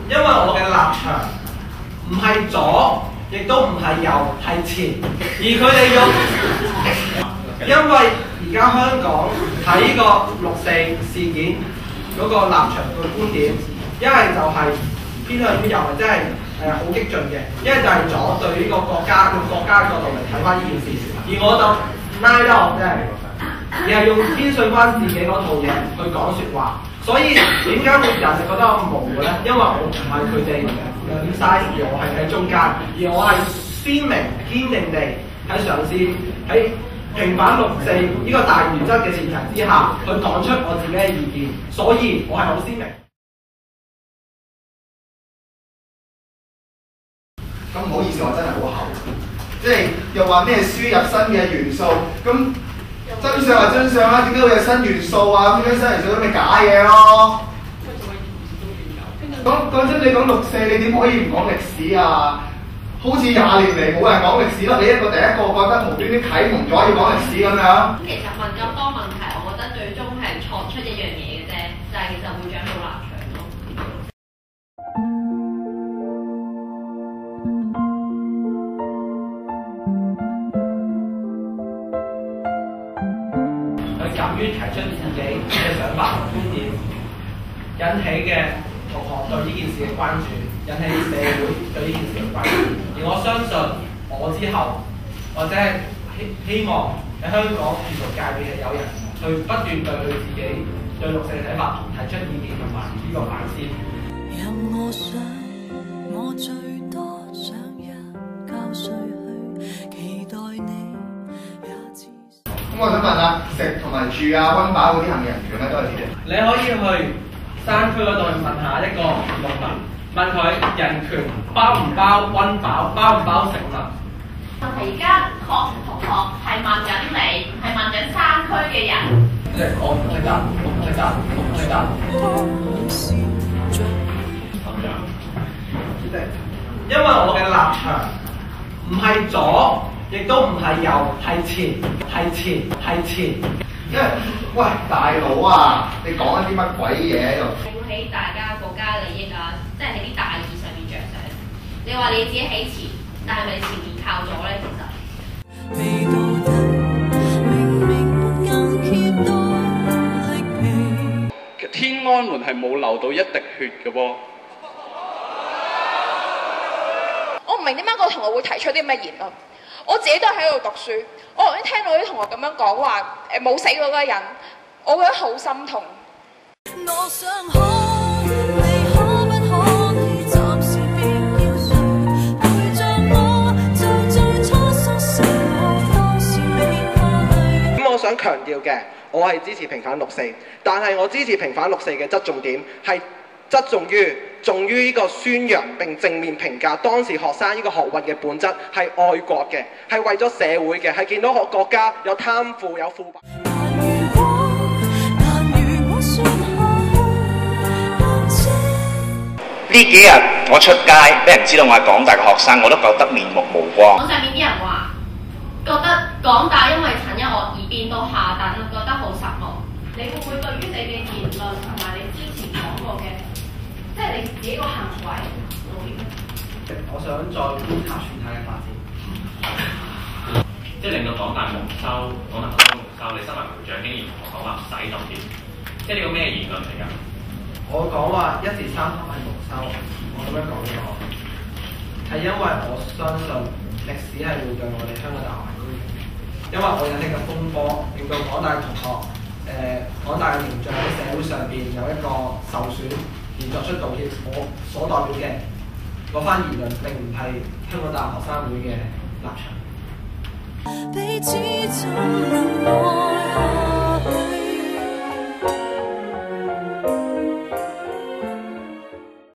因為我嘅立場唔係左，亦都唔係右，係前。而佢哋用，因為而家香港睇個6·4事件嗰個立場個觀點，一係就係偏向於右，或者係好激進嘅；一係就係左，對呢個國家用國家嘅角度嚟睇翻呢件事。而我就拉咗，而係用堅信翻自己嗰套嘢去講説話。所以點解會人哋覺得我模糊咧？因為我唔係佢哋兩 side， 而我係喺中間，而我係鮮明堅定地喺嘗試喺平反6·4呢個大原則嘅前提之下，去講出我自己嘅意見。所以我係好鮮明。咁唔好意思，我真係好厚，即係又話咩輸入新嘅元素咁。真相係真相啦，點解會有新元素啊？點解新元素都咪假嘢咯？講真，你講6·4，你點可以唔講歷史啊？好似20年嚟冇人講歷史咯，你第一個覺得無端端啟蒙咗要講歷史咁樣。其實問咁多問題，我覺得最終係錯出一樣嘢嘅啫，就係其實會長冇立場咯。敢於提出自己嘅想法同觀點，引起嘅同學對呢件事嘅關注，引起社會對呢件事嘅關注。而我相信我之後，或者係希望喺香港藝術界別嘅有人去不斷對佢自己對6·4嘅睇法提出意見同埋呢個反思。任我想，我最多想一覺睡去，期待你。咁我想問下，食同埋住啊、溫飽嗰啲係咪人權咧？都係呢啲。你可以去山區嗰度問下一個農民，問佢人權包唔包溫飽，包唔包食物？但係而家同學係問緊你，係問緊山區嘅人。即係我唔識答，我唔識答，我唔識答。因為我嘅立場唔係左，亦都唔係右，係前，係前，係前。因為喂大佬啊，你講一啲乜鬼嘢喺度？會喺大家國家利益啊，即係喺啲大義上面着想。你話你自己起前，但係咪前面靠左咧？其實。天安門係冇流到一滴血嘅噃。我唔明點解個同學會提出啲咩言論。我自己都喺度讀書，我頭先聽到啲同學咁樣講話，冇死過嗰個人，我覺得好心痛。我想看你可不可以暫時別要睡，陪着我就最初相識我當時未怕淚。咁我想強調嘅，我係支持平反6·4，但係我支持平反6·4嘅側重點係側重於呢個宣揚並正面評價當時學生呢個學運嘅本質係愛國嘅，係為咗社會嘅，係見到國家有貪腐有腐敗。呢幾日我出街，俾人知道我係港大嘅學生，我都覺得面目無光。網上面啲人話，覺得港大因為陳一岳而變到下等，覺得好失望。你會唔會對於你嘅言論同埋你之前講過嘅，即係你自己個行為會點咧？我想再觀察全體嘅發展，即係令到港大蒙羞，港大學生蒙羞，你身為會長竟然同我講話唔使咁點，即係呢個咩言論嚟㗎？我講話1時3刻係蒙羞，我咁樣講咗，係因為我相信歷史係會對我哋香港大學係公平嘅，因為我引起嘅風波令到港大同學。港大嘅形象喺社會上邊有一個受損，而作出道歉。我所代表嘅嗰番言論並唔係香港大學學生會嘅立場。